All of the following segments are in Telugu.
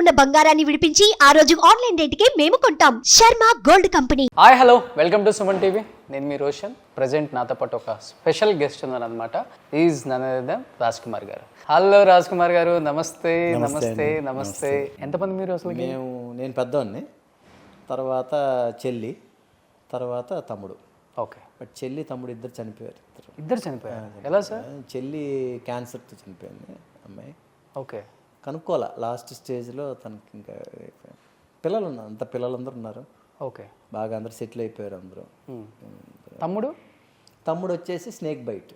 ఉన్న బంగారాన్ని విడిపించి ఆ రోజు ఆన్లైన్ రేటుకే మేము కొంటాం. Sharma gold company. Hi hello, welcome to Suman TV. నేను మీ రోషన్. ప్రజెంట్ నాతో పాటు ఒక స్పెషల్ గెస్ట్ ఉన్నారనమాట. Is none other than Raj Kumar garu. Hello Raj Kumar గారు, నమస్తే. నమస్తే నమస్తే. ఎంతమంది మీరు అసలు? నేను పెద్దవాడిని, తర్వాత చెల్లి, తర్వాత తమ్ముడు. ఓకే. బట్ చెల్లి తమ్ముడు ఇద్దరు చనిపోయారు. ఇద్దరు చనిపోయారు? ఎలా సార్? చెల్లి క్యాన్సర్తో చనిపోయింది అమ్మాయి. ఓకే. కనుక్కోవాలా లాస్ట్ స్టేజ్లో తనకి. ఇంకా పిల్లలు ఉన్నారు, అంత పిల్లలందరూ ఉన్నారు. ఓకే. బాగా అందరూ సెటిల్ అయిపోయారు అందరూ. తమ్ముడు వచ్చేసి స్నేక్ బైట్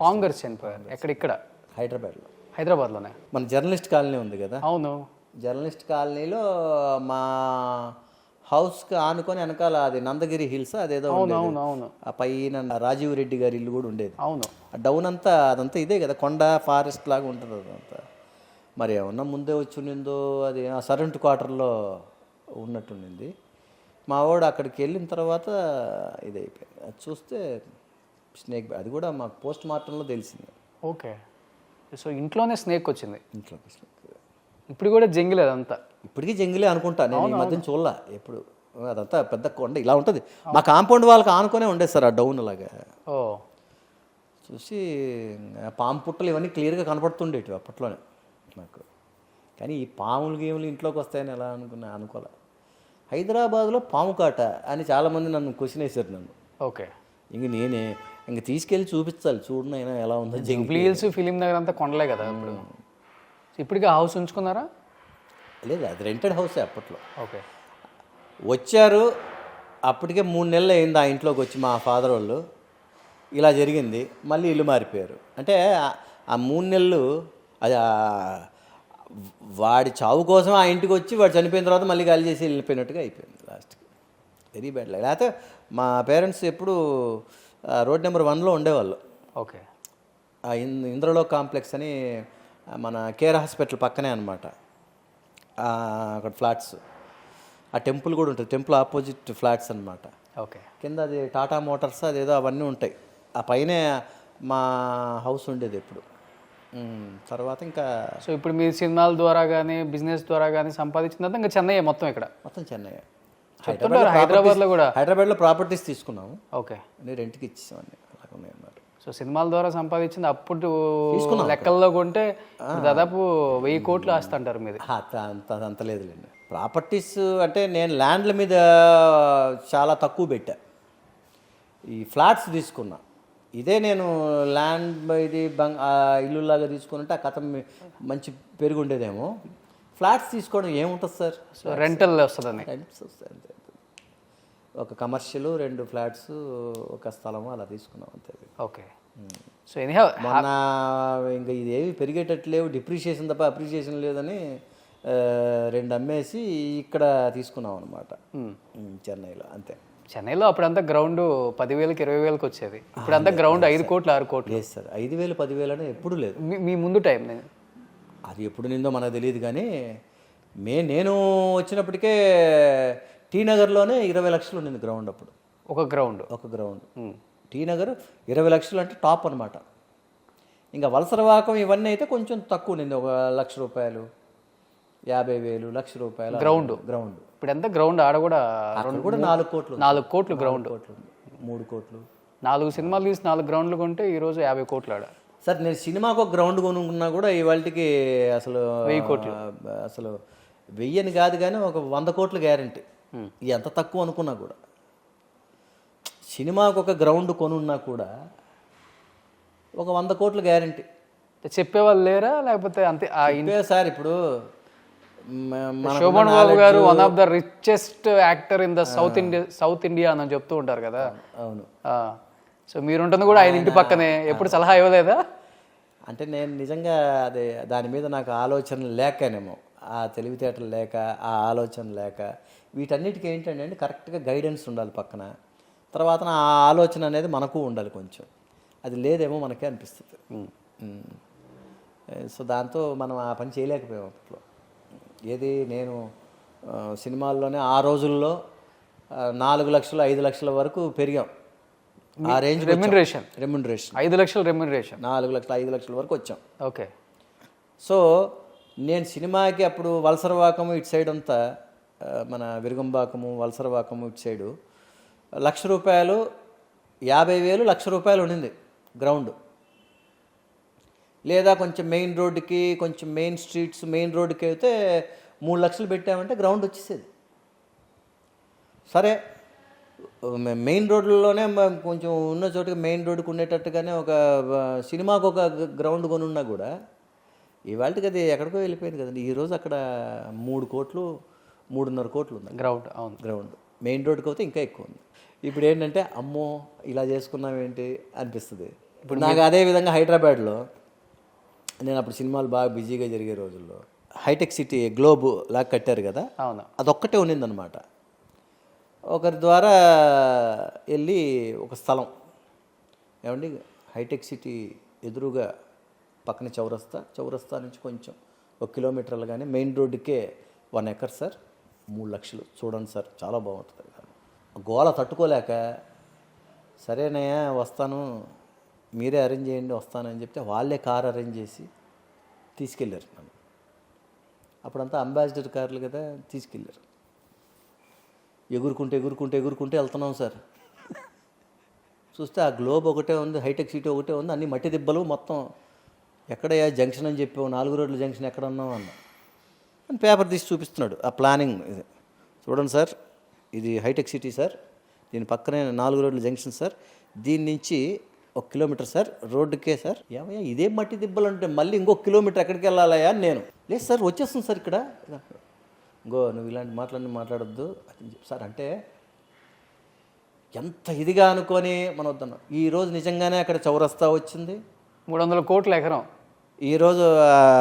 కాంగర్ చనిపోయారు. ఇక్కడ హైదరాబాద్లోనే మన జర్నలిస్ట్ కాలనీ ఉంది కదా. అవును. జర్నలిస్ట్ కాలనీలో మా హౌస్కి ఆనుకొని వెనకాల అది నందగిరి హిల్స్ అదేదో అవును. ఆ పైన రాజీవ్ రెడ్డి గారి ఇల్లు కూడా ఉండేది. అవును. డౌన్ అంతా అదంతా ఇదే కదా, కొండ ఫారెస్ట్ లాగా ఉంటుంది అదంతా. మరి ఏమన్నా ముందే వచ్చి ఉండిందో, అది ఆ సరెంట్ క్వార్టర్లో ఉన్నట్టుండింది. మా వాడు అక్కడికి వెళ్ళిన తర్వాత ఇది అయిపోయింది. అది చూస్తే స్నేక్, అది కూడా మాకు పోస్ట్ మార్టంలో తెలిసింది. ఓకే. సో ఇంట్లోనే స్నేక్ వచ్చింది. ఇంట్లోకి స్నేక్. ఇప్పుడు కూడా జంగిల్ అదంతా. ఇప్పటికీ జంగిలే అనుకుంటా. నేను ఈ మధ్యన చూడలా ఎప్పుడు. అదంతా పెద్ద కొండ ఇలా ఉంటుంది. మా కాంపౌండ్ వాళ్ళకి ఆనుకొనే ఉండేది సార్ ఆ డౌన్ అలాగా. ఓ. చూసి పాము పుట్టలు ఇవన్నీ క్లియర్గా కనపడుతుండేవి అప్పట్లోనే నాకు. కానీ ఈ పాములు గేములు ఇంట్లోకి వస్తాయని ఎలా అనుకోలే. హైదరాబాద్లో పాము కాట అని చాలామంది నన్ను క్వశ్చన్ వేశారు నన్ను. ఓకే. నేనే తీసుకెళ్ళి చూపించాలి, చూడనైనా ఎలా ఉందో. జంగిల్ హిల్స్ ఫిలిం దగ్గర అంతా కొండలే కదా ఇప్పుడు. ఇప్పటికీ హౌస్ ఉంచుకున్నారా? లేదు, అది రెంటెడ్ హౌసే అప్పట్లో. ఓకే. వచ్చారు, అప్పటికే 3 నెలలు అయింది ఆ ఇంట్లోకి వచ్చి మా ఫాదర్ వాళ్ళు. ఇలా జరిగింది, మళ్ళీ ఇల్లు మారిపోయారు. అంటే ఆ 3 నెలలు అది వాడి చావు కోసం ఆ ఇంటికి వచ్చి వాడు చనిపోయిన తర్వాత మళ్ళీ గాలి చేసి వెళ్ళిపోయినట్టుగా అయిపోయింది లాస్ట్కి. Very bad. లేకపోతే మా పేరెంట్స్ ఎప్పుడు రోడ్ నెంబర్ 1లో ఉండేవాళ్ళు. ఓకే. ఆ ఇంద్రలోక్ కాంప్లెక్స్ అని మన కేర్ హాస్పిటల్ పక్కనే అనమాట. అక్కడ ఫ్లాట్స్, ఆ టెంపుల్ కూడా ఉంటుంది, టెంపుల్ ఆపోజిట్ ఫ్లాట్స్ అనమాట. ఓకే. కింద అది టాటా మోటార్స్ అదేదో అవన్నీ ఉంటాయి. ఆ పైనే మా హౌస్ ఉండేది ఎప్పుడు. తర్వాత ఇంకా సో ఇప్పుడు మీ సినిమాల ద్వారా కానీ బిజినెస్ ద్వారా కానీ సంపాదించిందంతా ఇంకా చెన్నై మొత్తం? ఇక్కడ మొత్తం చెన్నై. హైదరాబాద్లో ప్రాపర్టీస్ తీసుకున్నాము. ఓకే. రెంట్కి ఇచ్చేసామని అలాగే ఉన్నాయన్నమాట. సో సినిమాల ద్వారా సంపాదించింది అప్పుడు లెక్కల్లో కొంటే దాదాపు 1000 కోట్లు ఆస్తుంటారు మీది. అంత లేదులేండి. ప్రాపర్టీస్ అంటే నేను ల్యాండ్ల మీద చాలా తక్కువ పెట్టా. ఈ ఫ్లాట్స్ తీసుకున్నా. ఇదే నేను ల్యాండ్ ఇది ఇల్లులాగా తీసుకున్నట్టే ఆ కథ మంచి పెరిగి ఉండేదేమో. ఫ్లాట్స్ తీసుకోవడం ఏముంటుంది సార్? సో రెంటల్ వస్తుందని. రెంట్స్ వస్తాయి అంతే. ఒక కమర్షియల్, 2 ఫ్లాట్స్, ఒక స్థలము అలా తీసుకున్నాం అంతే. ఓకే. సో ఎనీహౌ మొన్న ఇంకా ఇదేవి పెరిగేటట్లేవు, డిప్రిషియేషన్ తప్ప అప్రిషియేషన్ లేదని 2 అమ్మేసి ఇక్కడ తీసుకున్నాం అనమాట చెన్నైలో. అంతే. చెన్నైలో అప్పుడంతా గ్రౌండ్ 10,000కి 20,000కి వచ్చేది. ఇప్పుడంతా గ్రౌండ్ 5 కోట్లు 6 కోట్లు. లేదు సార్, 5,000 10,000 అని ఎప్పుడు లేదు. మీ ముందు టైం అది ఎప్పుడు నిందో మనకు తెలియదు. కానీ నేను వచ్చినప్పటికే టీ నగర్లోనే 20 లక్షలు ఉండింది గ్రౌండ్ అప్పుడు. ఒక గ్రౌండ్ టీ నగర్ 20 లక్షలు అంటే టాప్ అనమాట. ఇంకా వలసరవాకం ఇవన్నీ అయితే కొంచెం తక్కువ ఉండింది. 1 లక్ష రూపాయలు, 50,000, 1 లక్ష రూపాయలు గ్రౌండ్. ఇప్పుడు ఎంత గ్రౌండ్? ఆడ కూడా 4 కోట్లు. 4 కోట్లు గ్రౌండ్. 3 కోట్లు. 4 సినిమాలు తీసి 4 గ్రౌండ్లు కొంటే ఈరోజు 50 కోట్లు ఆడ. సార్ నేను సినిమాకు ఒక గ్రౌండ్ కొనుక్కున్నా కూడా ఇవాళకి అసలు 1000 కోట్లు. అసలు 1000 అని కాదు కానీ ఒక 100 కోట్లు గ్యారంటీ. ఎంత తక్కువ అనుకున్నా కూడా. సినిమాకు ఒక గ్రౌండ్ కొనున్నా కూడా ఒక 100 కోట్లు గ్యారంటీ. చెప్పేవాళ్ళు లేరా లేకపోతే అంతే? సార్ ఇప్పుడు శోభన్ బాబు గారు one of the richest actor in the south India అని చెప్తూ ఉంటారు కదా. అవును. సో మీరుంటుంది కూడా ఆయన ఇంటి పక్కనే. ఎప్పుడు సలహా ఇవ్వలేదా? అంటే నేను నిజంగా దాని మీద నాకు ఆలోచన లేకనేమో, ఆ తెలివితేటలు లేక, ఆ ఆలోచన లేక, వీటన్నిటికీ ఏంటంటే కరెక్ట్గా గైడెన్స్ ఉండాలి పక్కన. తర్వాత ఆ ఆలోచన అనేది మనకు ఉండాలి కొంచెం. అది లేదేమో మనకే అనిపిస్తుంది. సో దాంతో మనం ఆ పని చేయలేకపోయాం అప్పట్లో. ఏది నేను సినిమాల్లోనే ఆ రోజుల్లో 4 లక్షలు 5 లక్షల వరకు పెరిగాం. ఆ రేంజ్ రెమ్యునరేషన్ 5 లక్షల రెమ్యునరేషన్ 4 లక్షలు 5 లక్షల వరకు వచ్చాం. ఓకే. సో నేను సినిమాకి అప్పుడు వలసరవాకము ఇటు సైడ్ అంతా మన విరుగంబాకము వలసరవాకము ఇటు సైడు ₹1,00,000 50,000 ₹1,00,000 ఉండింది గ్రౌండ్. లేదా కొంచెం మెయిన్ రోడ్డుకి కొంచెం మెయిన్ స్ట్రీట్స్ మెయిన్ రోడ్డుకి అయితే 3 లక్షలు పెట్టామంటే గ్రౌండ్ వచ్చేసేది. సరే మెయిన్ రోడ్లలోనే కొంచెం ఉన్న చోటుకి మెయిన్ రోడ్డుకు ఉండేటట్టుగానే ఒక సినిమాకు ఒక గ్రౌండ్ కొనున్నా కూడా ఇవాళకి అది ఎక్కడికో వెళ్ళిపోయింది కదండి. ఈరోజు అక్కడ 3 కోట్లు 3.5 కోట్లు ఉంది గ్రౌండ్. అవును, గ్రౌండ్. మెయిన్ రోడ్కి అయితే ఇంకా ఎక్కువ ఉంది. ఇప్పుడు ఏంటంటే అమ్మో ఇలా చేసుకున్నాం ఏంటి అనిపిస్తుంది. ఇప్పుడు నాకు అదే విధంగా హైదరాబాద్లో నేను అప్పుడు సినిమాలు బాగా బిజీగా జరిగే రోజుల్లో హైటెక్ సిటీ గ్లోబ్ లాగా కట్టారు కదా, అవును, అదొక్కటే ఉండిందనమాట. ఒకరి ద్వారా వెళ్ళి ఒక స్థలం ఏమండి హైటెక్ సిటీ ఎదురుగా పక్కన చౌరస్తా నుంచి కొంచెం 1 కిలోమీటర్లు కానీ మెయిన్ రోడ్డుకే 1 ఎకర్ సార్, 3 లక్షలు. చూడండి సార్ చాలా బాగుంటుంది. గోల తట్టుకోలేక సరేనయ్యా వస్తాను మీరే అరేంజ్ చేయండి వస్తానని చెప్తే వాళ్ళే కార్ అరేంజ్ చేసి తీసుకెళ్ళారు నన్ను. అప్పుడంతా అంబాసిడర్ కార్లు కదా, తీసుకెళ్ళారు. ఎగురుకుంటే వెళ్తున్నాం సార్. చూస్తే ఆ గ్లోబ్ ఒకటే ఉంది, హైటెక్ సిటీ ఒకటే ఉంది, అన్ని మట్టి దిబ్బలు మొత్తం. ఎక్కడయ్యా జంక్షన్ అని చెప్పావు, 4 రోడ్ల జంక్షన్ ఎక్కడ ఉన్నావు అన్న అని పేపర్ తీసి చూపిస్తున్నాడు ఆ ప్లానింగ్. ఇది చూడండి సార్, ఇది హైటెక్ సిటీ సార్, దీని పక్కనే 4 రోడ్ల జంక్షన్ సార్, దీని నుంచి 1 కిలోమీటర్ సార్ రోడ్డుకే సార్. ఏమయ్యా ఇదేం మట్టి దిబ్బలు అంటే మళ్ళీ ఇంకొక కిలోమీటర్ ఎక్కడికి వెళ్ళాలయ్యా అని నేను. లేదు సార్ వచ్చేస్తుంది సార్ ఇక్కడ. ఇంకో నువ్వు ఇలాంటి మాట్లాడొద్దు అని చెప్పి సార్ అంటే ఎంత ఇదిగా అనుకొని మనం వద్దన్నాం. ఈరోజు నిజంగానే అక్కడ చౌరస్తా వచ్చింది, 300 కోట్ల ఎకరం. ఈరోజు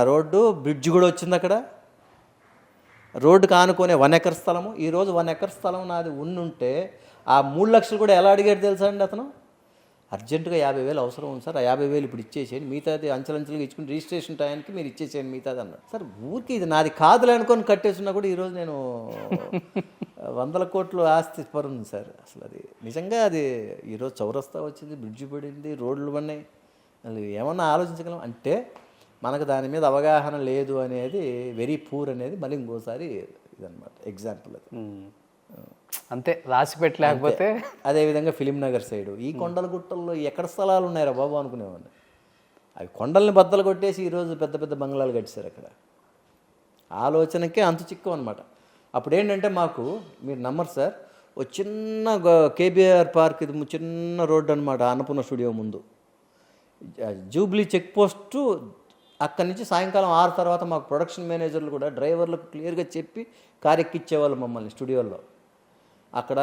రోడ్డు బ్రిడ్జ్ కూడా వచ్చింది అక్కడ. రోడ్డుకి ఆనుకునే 1 ఎకర్ స్థలము. ఈరోజు 1 ఎకర్ స్థలం నాది ఉంటే ఆ 3 లక్షలు కూడా ఎలా అడిగాడు తెలుసా అండి అతను. అర్జెంటుగా 50,000 అవసరం ఉంది సార్, ఆ 50,000 ఇప్పుడు ఇచ్చేసేయండి, మిగతాది అంచెలంచెలుగా ఇచ్చుకుని రిజిస్ట్రేషన్ టైంకి మీరు ఇచ్చేసేయండి మిగతాది అన్నాడు. సార్ ఊరికి ఇది నాది కాదులే అనుకొని కట్టేస్తున్నా కూడా ఈరోజు నేను 100 కోట్లు ఆస్తి పరుంది సార్. అసలు అది నిజంగా అది ఈరోజు చౌరస్తా వచ్చింది, బ్రిడ్జి పడింది, రోడ్లు పడినాయి. అసలు ఏమన్నా ఆలోచించగలం అంటే మనకు దాని మీద అవగాహన లేదు అనేది, వెరీ పూర్ అనేది మళ్ళీ ఇంకోసారి ఇదనమాట ఎగ్జాంపుల్ అది. అంతే, రాసి పెట్టలేకపోతే. అదేవిధంగా ఫిలిం నగర్ సైడు ఈ కొండల గుట్టల్లో ఎక్కడ స్థలాలు ఉన్నాయరా బాబు అనుకునేవాడిని. అవి కొండల్ని బద్దలు కొట్టేసి ఈరోజు పెద్ద పెద్ద బంగ్లాలు కట్టారు అక్కడ. ఆలోచనకే అంతు చిక్కం అనమాట. అప్పుడు ఏంటంటే మాకు, మీరు నమ్మరు సార్, ఒక చిన్న కేబీఆర్ పార్క్, ఇది చిన్న రోడ్డు అనమాట, అన్నపూర్ణ స్టూడియో ముందు జూబ్లీ చెక్ పోస్టు. అక్కడి నుంచి సాయంకాలం 6 తర్వాత మాకు ప్రొడక్షన్ మేనేజర్లు కూడా డ్రైవర్లకు క్లియర్గా చెప్పి కారు ఎక్కిచ్చేవాళ్ళు మమ్మల్ని స్టూడియోలో. అక్కడ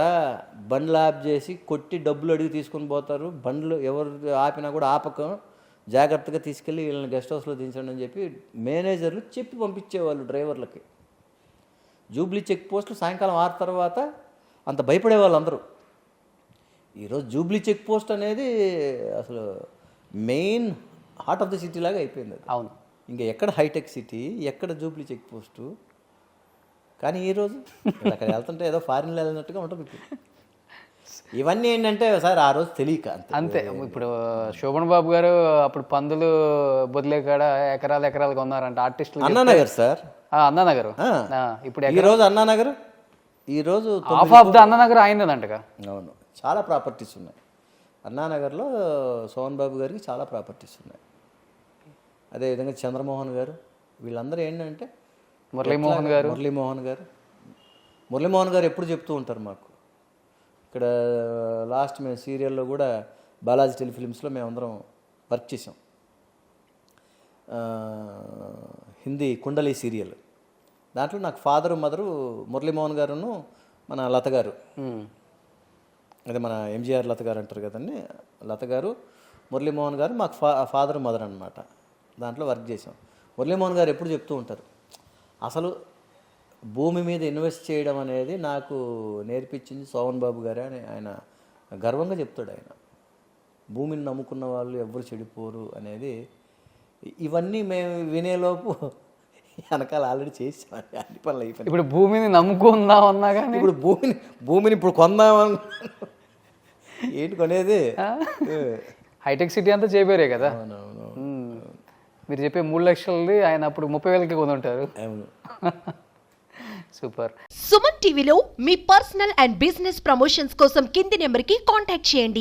బండ్లు ఆఫ్ చేసి కొట్టి డబ్బులు అడిగి తీసుకొని పోతారు. బండ్లు ఎవరు ఆపినా కూడా ఆపక జాగ్రత్తగా తీసుకెళ్ళి వీళ్ళని గెస్ట్ హౌస్లో దించండి అని చెప్పి మేనేజర్లు చెప్పి పంపించేవాళ్ళు డ్రైవర్లకి. జూబ్లీ చెక్ పోస్టులు సాయంకాలం 6 తర్వాత అంత భయపడేవాళ్ళు అందరూ. ఈరోజు జూబ్లీ చెక్ పోస్ట్ అనేది అసలు main heart of the city లాగా అయిపోయింది అది. అవును, ఇంకా ఎక్కడ హైటెక్ సిటీ, ఎక్కడ జూబ్లీ చెక్ పోస్టు. కానీ ఈరోజు అక్కడ వెళ్తుంటే ఏదో ఫారిన్లో వెళ్ళినట్టుగా ఉంటుంది. ఇవన్నీ ఏంటంటే సార్ ఆ రోజు తెలియక అంతే. ఇప్పుడు శోభన్ బాబు గారు అప్పుడు పందులు బొదిలే కాడ ఎకరాలు కొన్నారంట ఆర్టిస్టులు. అన్నానగర్ సార్, అన్నానగర్. ఇప్పుడు ఈరోజు అన్నానగర్, ఈరోజు హాఫ్ ఆఫ్ ద అన్నానగర్ అయినదంటగా. అవును, చాలా ప్రాపర్టీస్ ఉన్నాయి అన్నానగర్లో. సోహన్ బాబు గారికి చాలా ప్రాపర్టీస్ ఉన్నాయి. అదేవిధంగా చంద్రమోహన్ గారు, వీళ్ళందరూ ఏంటంటే మురళీమోహన్ గారు ఎప్పుడు చెప్తూ ఉంటారు మాకు. ఇక్కడ లాస్ట్ మేము సీరియల్లో కూడా బాలాజీ టెలిఫిలిమ్స్లో మేమందరం వర్క్ చేసాం. హిందీ కుండలి సీరియల్, దాంట్లో నాకు ఫాదరు మదరు మురళీమోహన్ గారును మన లత గారు, అదే మన ఎంజీఆర్ లత గారు అంటారు కదండి, లత గారు మురళీమోహన్ గారు మాకు ఫాదర్ మదర్ అనమాట. దాంట్లో వర్క్ చేసాం. మురళీమోహన్ గారు ఎప్పుడు చెప్తూ ఉంటారు, అసలు భూమి మీద ఇన్వెస్ట్ చేయడం అనేది నాకు నేర్పించింది సోహన్ బాబు గారే అని ఆయన గర్వంగా చెప్తాడు. ఆయన భూమిని నమ్ముకున్న వాళ్ళు ఎవ్వరు చెడిపోరు అనేది. ఇవన్నీ మేము వినేలోపు వెనకాల ఆల్రెడీ చేసాం అన్ని పనులు అయిపోయి. ఇప్పుడు భూమిని నమ్ముకుందాం అన్నా కానీ ఇప్పుడు భూమిని ఇప్పుడు కొందామని ఏంటి కొనేది. హైటెక్ సిటీ అంతా చేపేరే కదా. మీరు చెప్పే 3 లక్షలది ఆయన అప్పుడు 30,000కి కొనుంటారు. అవును. సూపర్. సుమన్ టీవీలో మీ పర్సనల్ అండ్ బిజినెస్ ప్రమోషన్స్ కోసం కింది నెంబర్కి కాంటాక్ట్ చేయండి.